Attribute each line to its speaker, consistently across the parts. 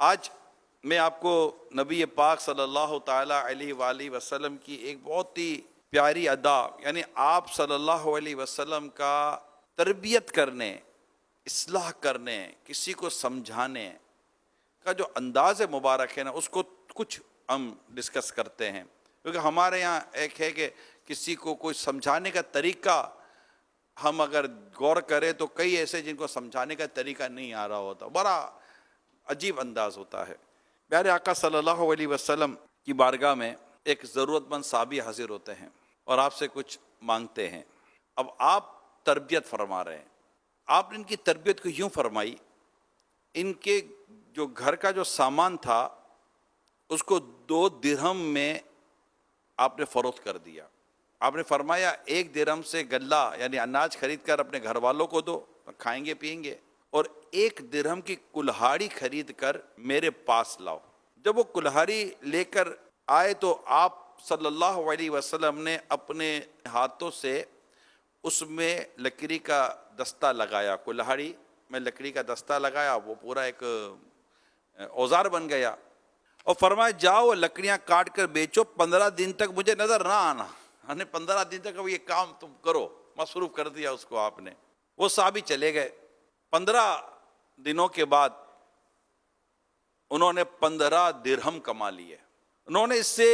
Speaker 1: آج میں آپ کو نبی پاک صلی اللہ تعالیٰ علیہ وآلہ وسلم کی ایک بہت ہی پیاری ادا، یعنی آپ صلی اللہ علیہ وسلم کا تربیت کرنے، اصلاح کرنے، کسی کو سمجھانے کا جو انداز مبارک ہے نا، اس کو کچھ ہم ڈسکس کرتے ہیں، کیونکہ ہمارے یہاں ایک ہے کہ کسی کو کوئی سمجھانے کا طریقہ ہم اگر غور کریں تو کئی ایسے جن کو سمجھانے کا طریقہ نہیں آ رہا ہوتا، بڑا عجیب انداز ہوتا ہے۔ پیارے آقا صلی اللہ علیہ وسلم کی بارگاہ میں ایک ضرورت مند صحابی حاضر ہوتے ہیں اور آپ سے کچھ مانگتے ہیں۔ اب آپ تربیت فرما رہے ہیں، آپ نے ان کی تربیت کو یوں فرمائی، ان کے جو گھر کا جو سامان تھا اس کو 2 درہم میں آپ نے فروخت کر دیا۔ آپ نے فرمایا 1 درہم سے غلہ یعنی اناج خرید کر اپنے گھر والوں کو دو، کھائیں گے پئیں گے، اور 1 درہم کی کلہاڑی خرید کر میرے پاس لاؤ۔ جب وہ کلہاڑی لے کر آئے تو آپ صلی اللہ علیہ وسلم نے اپنے ہاتھوں سے اس میں لکڑی کا دستہ لگایا، کلہاڑی میں لکڑی کا دستہ لگایا، وہ پورا ایک اوزار بن گیا، اور فرمایا جاؤ لکڑیاں کاٹ کر بیچو، 15 دن تک مجھے نظر نہ آنا۔ یعنی 15 دن تک اب یہ کام تم کرو، مصروف کر دیا اس کو آپ نے۔ وہ صحابی چلے گئے۔ 15 دنوں کے بعد انہوں نے 15 درہم کما لیے۔ انہوں نے اس سے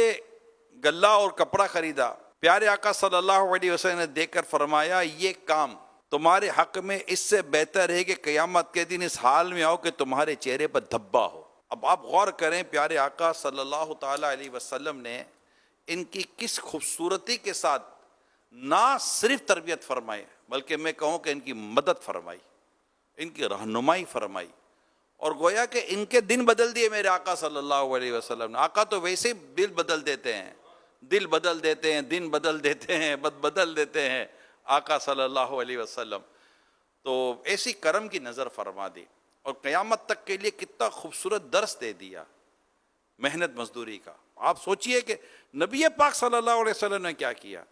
Speaker 1: غلہ اور کپڑا خریدا۔ پیارے آقا صلی اللہ علیہ وسلم نے دیکھ کر فرمایا یہ کام تمہارے حق میں اس سے بہتر ہے کہ قیامت کے دن اس حال میں آؤ کہ تمہارے چہرے پر دھبا ہو۔ اب آپ غور کریں، پیارے آقا صلی اللہ تعالیٰ علیہ وسلم نے ان کی کس خوبصورتی کے ساتھ نہ صرف تربیت فرمائی بلکہ میں کہوں کہ ان کی مدد فرمائی، ان کی رہنمائی فرمائی، اور گویا کہ ان کے دن بدل دیے میرے آقا صلی اللہ علیہ وسلم نے۔ آقا تو ویسے ہی دل بدل دیتے ہیں، دل بدل دیتے ہیں، دن بدل دیتے ہیں، بدل دیتے ہیں آقا صلی اللہ علیہ وسلم۔ تو ایسی کرم کی نظر فرما دی اور قیامت تک کے لیے کتنا خوبصورت درس دے دیا محنت مزدوری کا۔ آپ سوچئے کہ نبی پاک صلی اللہ علیہ وسلم نے کیا کیا،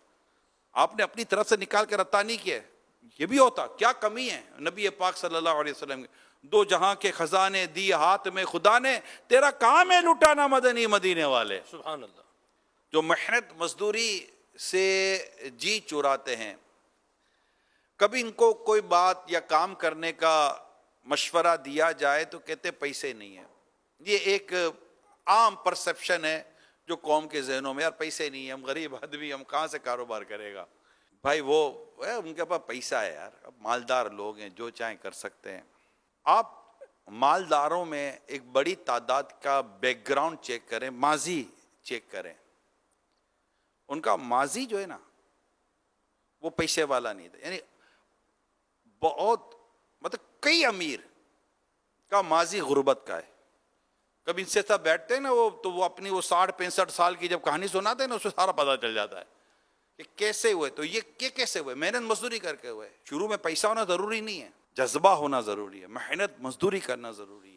Speaker 1: آپ نے اپنی طرف سے نکال کر عطا نہیں کیا۔ یہ بھی ہوتا، کیا کمی ہے نبی پاک صلی اللہ علیہ وسلم کی؟ 2 جہاں کے خزانے دیے ہاتھ میں خدا نے، تیرا کام ہے لٹانا مدنی مدینے والے۔
Speaker 2: سبحان اللہ۔
Speaker 1: جو محنت مزدوری سے جی چراتے ہیں، کبھی ان کو کوئی بات یا کام کرنے کا مشورہ دیا جائے تو کہتے پیسے نہیں ہیں۔ یہ ایک عام پرسپشن ہے جو قوم کے ذہنوں میں، یار پیسے نہیں ہیں، ہم غریب آدمی، ہم کہاں سے کاروبار کرے گا۔ بھائی وہ ان کے پاس پیسہ ہے یار، اب مالدار لوگ ہیں، جو چاہیں کر سکتے ہیں۔ آپ مالداروں میں ایک بڑی تعداد کا بیک گراؤنڈ چیک کریں، ماضی چیک کریں، ان کا ماضی جو ہے نا وہ پیسے والا نہیں تھا۔ یعنی بہت مطلب کئی امیر کا ماضی غربت کا ہے۔ کبھی ان سے سب بیٹھتے ہیں نا تو وہ اپنی وہ 60-65 سال کی جب کہانی سناتے ہیں نا، اس سے سارا پتہ چل جاتا ہے کہ کیسے ہوئے۔ تو یہ کیسے ہوئے؟ محنت مزدوری کر کے ہوئے۔ شروع میں پیسہ ہونا ضروری نہیں ہے، جذبہ ہونا ضروری ہے، محنت مزدوری کرنا ضروری ہے۔